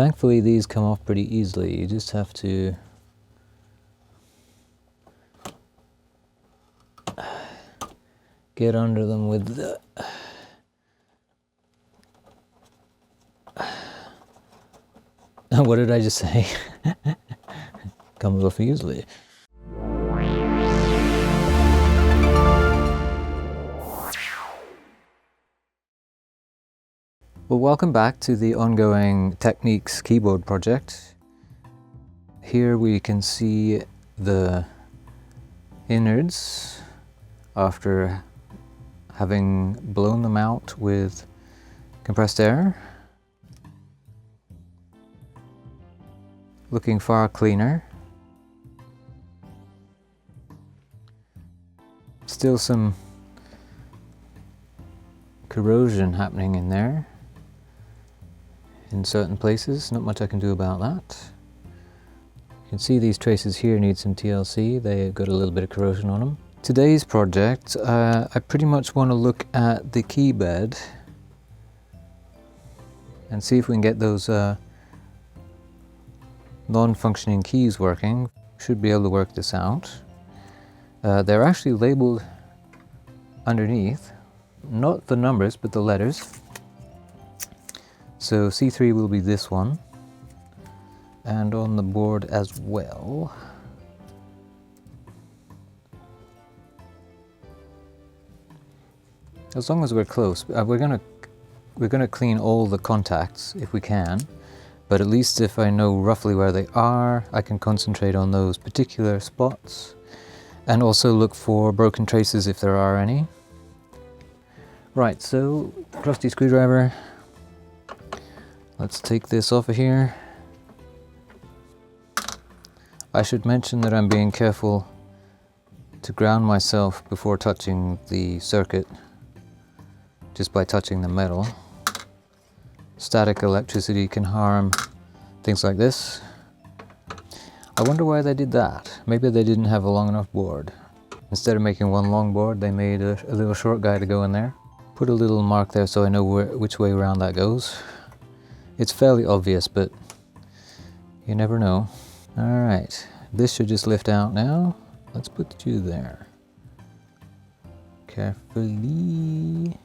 Thankfully these come off pretty easily. You just have to get under them with the what did I just say? Comes off easily. Well, welcome back to the ongoing Technics keyboard project. Here we can see the innards after having blown them out with compressed air. Looking far cleaner. Still some corrosion happening in there in certain places. Not much I can do about that. You can see these traces here need some TLC. They've got a little bit of corrosion on them. Today's project, I pretty much want to look at the key bed and see if we can get those non-functioning keys working. Should be able to work this out. They're actually labeled underneath, not the numbers but the letters. So C3 will be this one, and on the board as well. As long as we're close, we're gonna clean all the contacts if we can. But at least if I know roughly where they are, I can concentrate on those particular spots and also look for broken traces if there are any. Right, so trusty screwdriver. Let's take this off of here. I should mention that I'm being careful to ground myself before touching the circuit, just by touching the metal. Static electricity can harm things like this. I wonder why they did that. Maybe they didn't have a long enough board. Instead of making one long board, they made a little short guy to go in there. Put a little mark there so I know which way around that goes. It's fairly obvious, but you never know. Alright, this should just lift out now. Let's put you there. Carefully.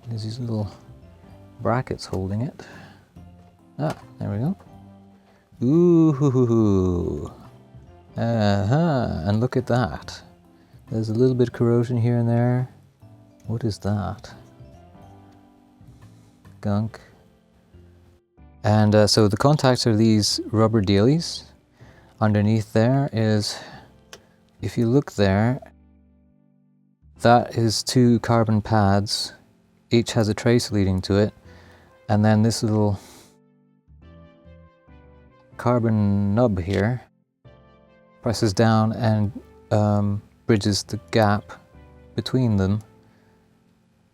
There's these little brackets holding it. Ah, there we go. Ooh, and look at that. There's a little bit of corrosion here and there. What is that? Gunk. And so the contacts are these rubber dealies. Underneath there is, if you look there, that is 2 carbon pads. Each has a trace leading to it. And then this little carbon nub here presses down and bridges the gap between them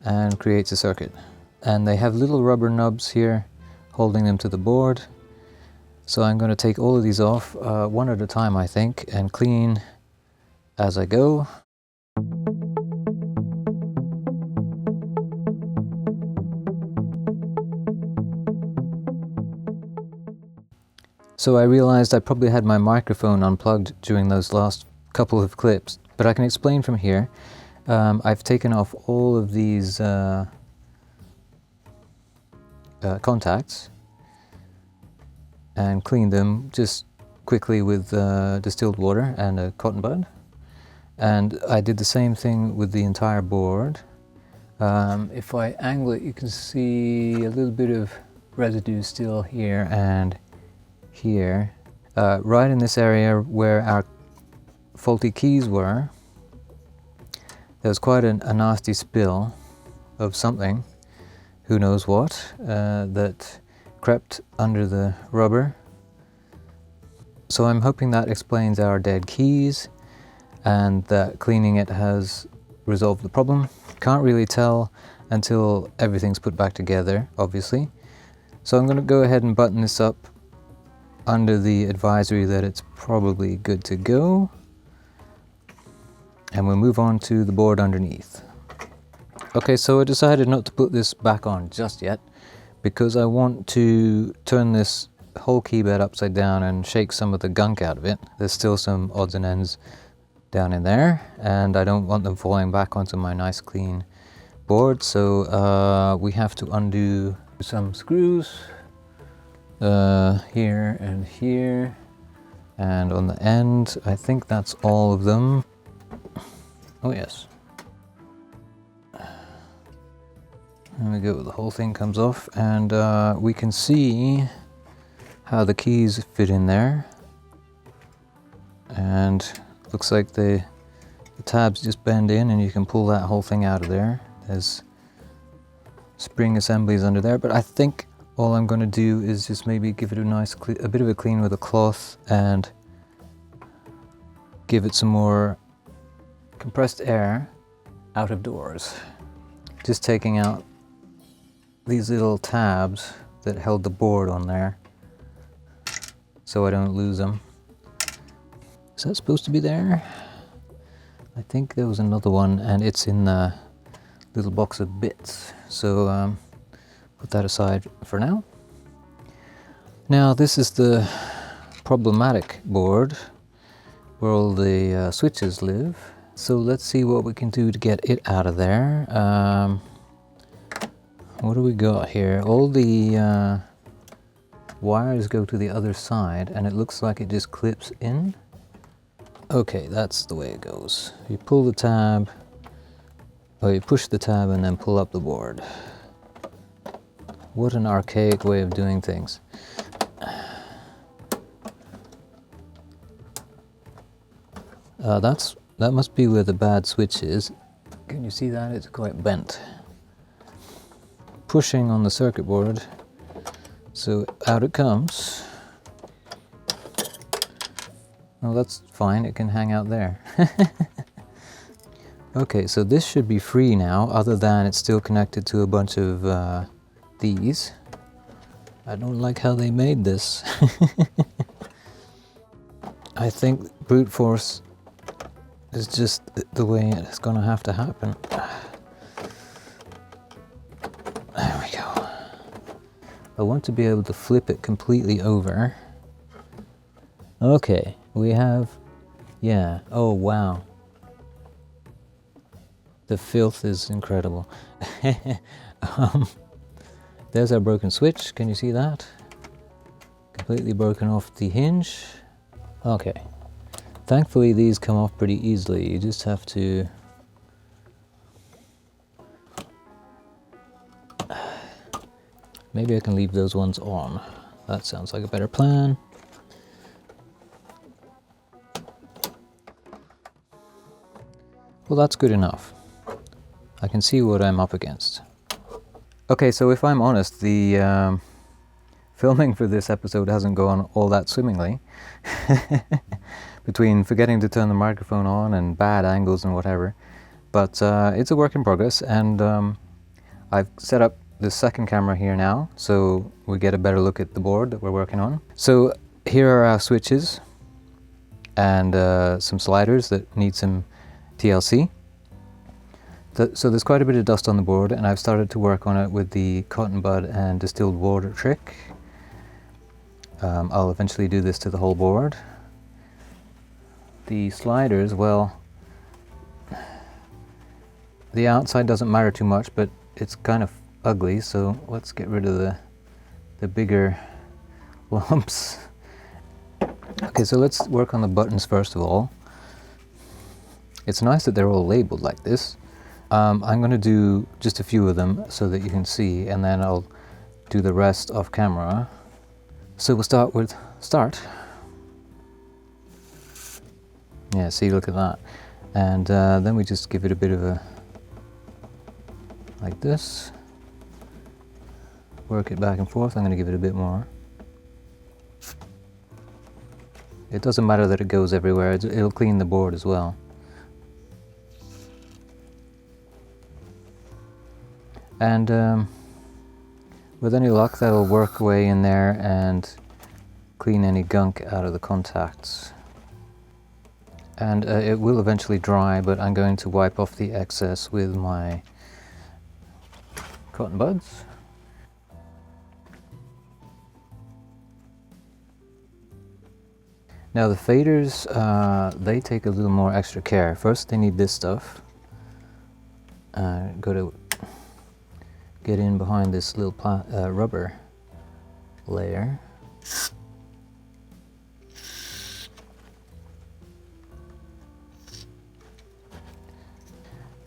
and creates a circuit. And they have little rubber nubs here holding them to the board. So I'm going to take all of these off one at a time, I think, and clean as I go. So I realized I probably had my microphone unplugged during those last couple of clips, but I can explain from here. I've taken off all of these contacts and cleaned them just quickly with distilled water and a cotton bud. And I did the same thing with the entire board. If I angle it, you can see a little bit of residue still here and here. Right in this area where our faulty keys were, there was quite a nasty spill of something, who knows what, that crept under the rubber. So I'm hoping that explains our dead keys and that cleaning it has resolved the problem. Can't really tell until everything's put back together, obviously. So I'm going to go ahead and button this up under the advisory that it's probably good to go. And we'll move on to the board underneath. Okay, so I decided not to put this back on just yet, because I want to turn this whole keybed upside down and shake some of the gunk out of it. There's still some odds and ends down in there, and I don't want them falling back onto my nice clean board, so we have to undo some screws here and here, and on the end. I think that's all of them. Oh yes. There we go, the whole thing comes off, and we can see how the keys fit in there, and looks like the tabs just bend in and you can pull that whole thing out of there. There's spring assemblies under there, but I think all I'm going to do is just maybe give it a bit of a clean with a cloth and give it some more compressed air out of doors. Just taking out these little tabs that held the board on there so I don't lose them. Is that supposed to be there? I think there was another one, and it's in the little box of bits, so put that aside for now. Now this is the problematic board where all the switches live, so let's see what we can do to get it out of there. What do we got here? All the wires go to the other side, and it looks like it just clips in. Okay, that's the way it goes. You pull the tab, or you push the tab and then pull up the board. What an archaic way of doing things. That must be where the bad switch is. Can you see that? It's quite bent. Pushing on the circuit board, so out it comes. Well, that's fine, it can hang out there. Okay, so this should be free now, other than it's still connected to a bunch of these. I don't like how they made this. I think brute force is just the way it's gonna have to happen. There we go. I want to be able to flip it completely over. Okay, we have, yeah, oh wow. The filth is incredible. There's our broken switch, can you see that? Completely broken off the hinge. Okay, thankfully these come off pretty easily. You just have to maybe I can leave those ones on. That sounds like a better plan. Well, that's good enough. I can see what I'm up against. Okay, so if I'm honest, the filming for this episode hasn't gone all that swimmingly. Between forgetting to turn the microphone on and bad angles and whatever. But it's a work in progress, and I've set up the second camera here now, so we get a better look at the board that we're working on. So here are our switches and some sliders that need some TLC. So there's quite a bit of dust on the board, and I've started to work on it with the cotton bud and distilled water trick. I'll eventually do this to the whole board. The sliders, well, the outside doesn't matter too much, but it's kind of ugly, so let's get rid of the bigger lumps. Okay, so let's work on the buttons first of all. It's nice that they're all labeled like this. I'm going to do just a few of them so that you can see, and then I'll do the rest off camera. So we'll start with start. Yeah, see, look at that. And then we just give it a bit of a, like this. Work it back and forth. I'm going to give it a bit more. It doesn't matter that it goes everywhere, it'll clean the board as well. And with any luck, that'll work away in there and clean any gunk out of the contacts. And it will eventually dry, but I'm going to wipe off the excess with my cotton buds. Now the faders, they take a little more extra care. First they need this stuff. Got to get in behind this little rubber layer.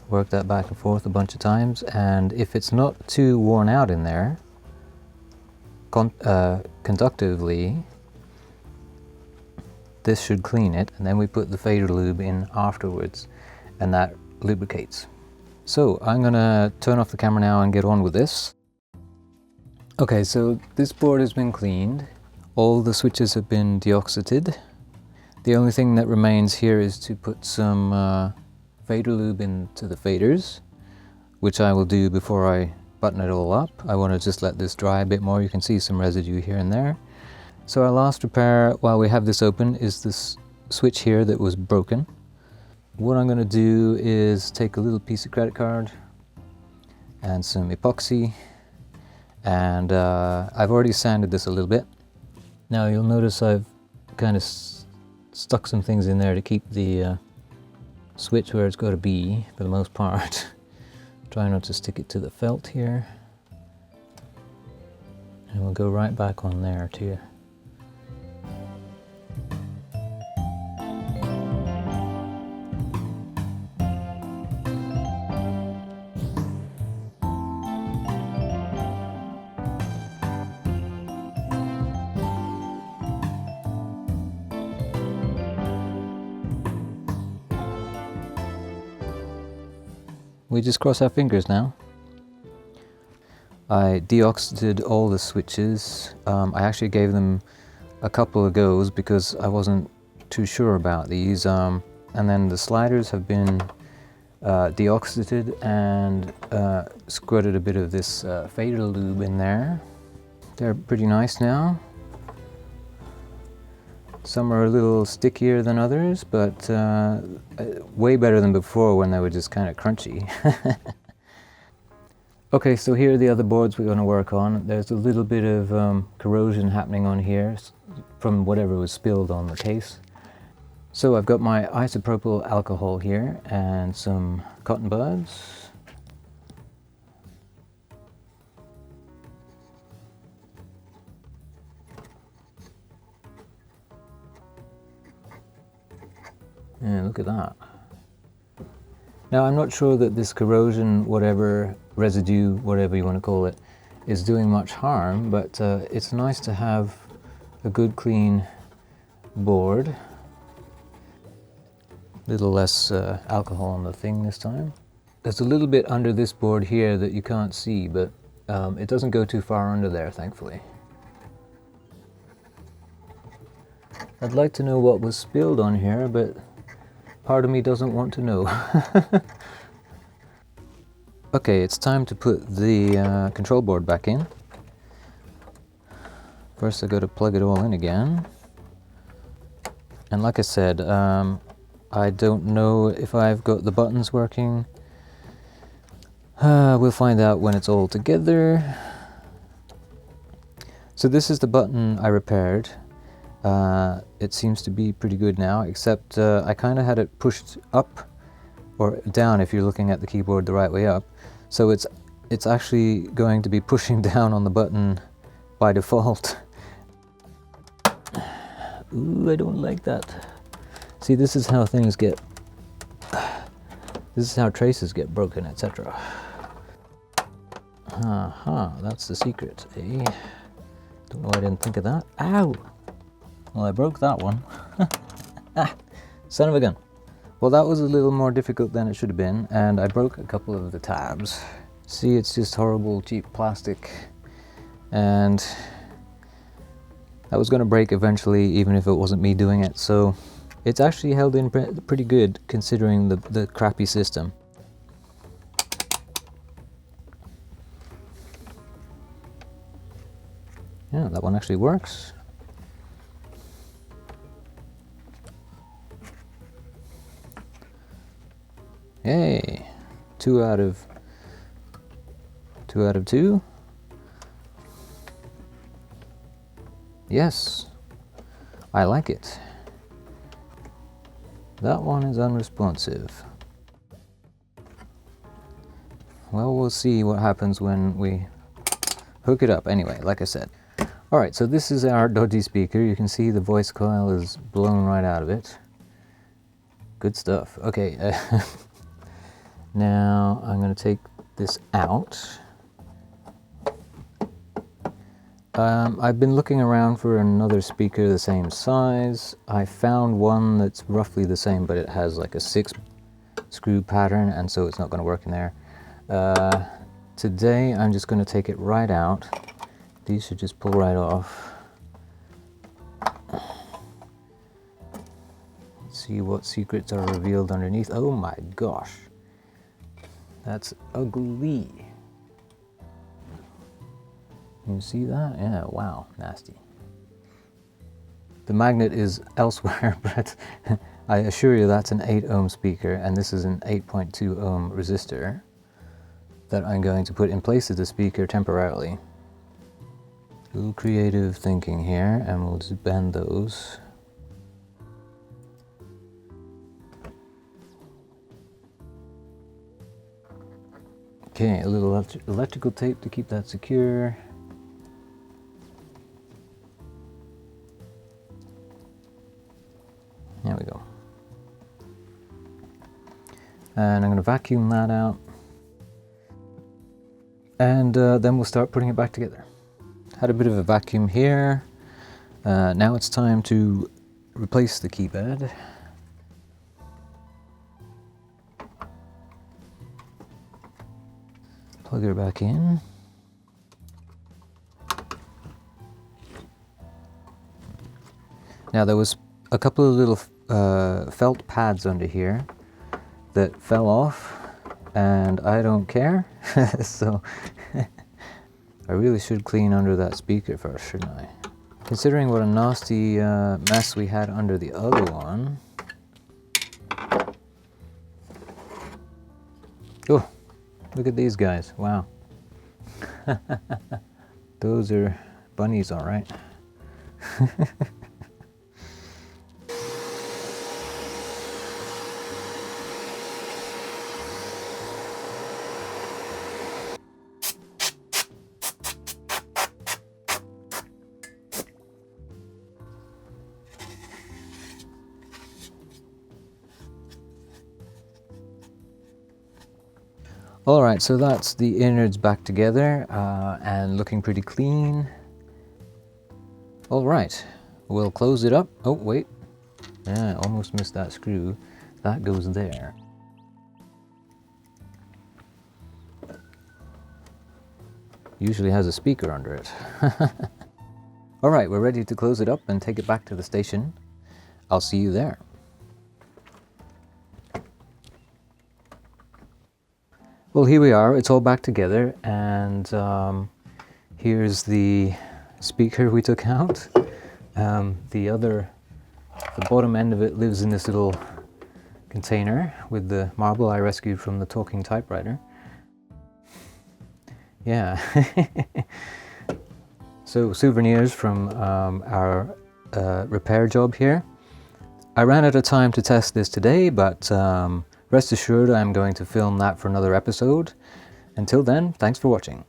Work that back and forth a bunch of times, and if it's not too worn out in there, conductively, this should clean it, and then we put the fader lube in afterwards, and that lubricates. So I'm gonna turn off the camera now and get on with this. Okay, so this board has been cleaned. All the switches have been deoxited. The only thing that remains here is to put some fader lube into the faders, which I will do before I button it all up. I want to just let this dry a bit more. You can see some residue here and there. So our last repair while we have this open is this switch here that was broken. What I'm going to do is take a little piece of credit card and some epoxy, and I've already sanded this a little bit. Now you'll notice I've kind of stuck some things in there to keep the switch where it's got to be for the most part. Try not to stick it to the felt here, and we'll go right back on there too. We just cross our fingers now. I deoxidated all the switches. I actually gave them a couple of goes because I wasn't too sure about these. And then the sliders have been deoxidated and squirted a bit of this fader lube in there. They're pretty nice now. Some are a little stickier than others, but way better than before when they were just kind of crunchy. Okay, so here are the other boards we're going to work on. There's a little bit of corrosion happening on here from whatever was spilled on the case. So I've got my isopropyl alcohol here and some cotton buds. Yeah, look at that. Now I'm not sure that this corrosion, whatever, residue, whatever you want to call it, is doing much harm, but it's nice to have a good clean board. A little less alcohol on the thing this time. There's a little bit under this board here that you can't see, but it doesn't go too far under there, thankfully. I'd like to know what was spilled on here, but part of me doesn't want to know. Okay, it's time to put the control board back in. First I got to plug it all in again. And like I said, I don't know if I've got the buttons working. We'll find out when it's all together. So this is the button I repaired. It seems to be pretty good now, except I kind of had it pushed up or down if you're looking at the keyboard the right way up. So it's actually going to be pushing down on the button by default. Ooh, I don't like that. See, this is how things get, this is how traces get broken, etc. That's the secret, eh? Don't know why I didn't think of that. Ow! Well, I broke that one. Son of a gun. Well, that was a little more difficult than it should have been, and I broke a couple of the tabs. See, it's just horrible, cheap plastic, and that was going to break eventually, even if it wasn't me doing it, so it's actually held in pretty good, considering the crappy system. Yeah, that one actually works. Yay! 2 out of 2. Yes, I like it. That one is unresponsive. Well, we'll see what happens when we hook it up. Anyway, like I said. Alright, so this is our dodgy speaker. You can see the voice coil is blown right out of it. Good stuff. Okay, now I'm going to take this out. I've been looking around for another speaker the same size. I found one that's roughly the same, but it has like a 6 screw pattern, and so it's not going to work in there. Today I'm just going to take it right out. These should just pull right off. Let's see what secrets are revealed underneath. Oh my gosh, that's ugly. You see that? Yeah, wow, nasty. The magnet is elsewhere, but I assure you that's an 8 ohm speaker, and this is an 8.2 ohm resistor that I'm going to put in place of the speaker temporarily. A little creative thinking here, and we'll just bend those. Okay, a little electrical tape to keep that secure. There we go. And I'm going to vacuum that out. And then we'll start putting it back together. Had a bit of a vacuum here. Now it's time to replace the keypad. Plug her back in. Now there was a couple of little felt pads under here that fell off, and I don't care. So I really should clean under that speaker first, shouldn't I? Considering what a nasty mess we had under the other one. Oh, look at these guys, wow. Those are bunnies, all right. Alright, so that's the innards back together and looking pretty clean. Alright, we'll close it up. Oh wait, yeah, almost missed that screw. That goes there. Usually has a speaker under it. Alright, we're ready to close it up and take it back to the station. I'll see you there. Well, here we are, it's all back together, and here's the speaker we took out. The bottom end of it lives in this little container with the marble I rescued from the talking typewriter. Yeah. So souvenirs from our repair job here. I ran out of time to test this today, but rest assured I'm going to film that for another episode. Until then, thanks for watching.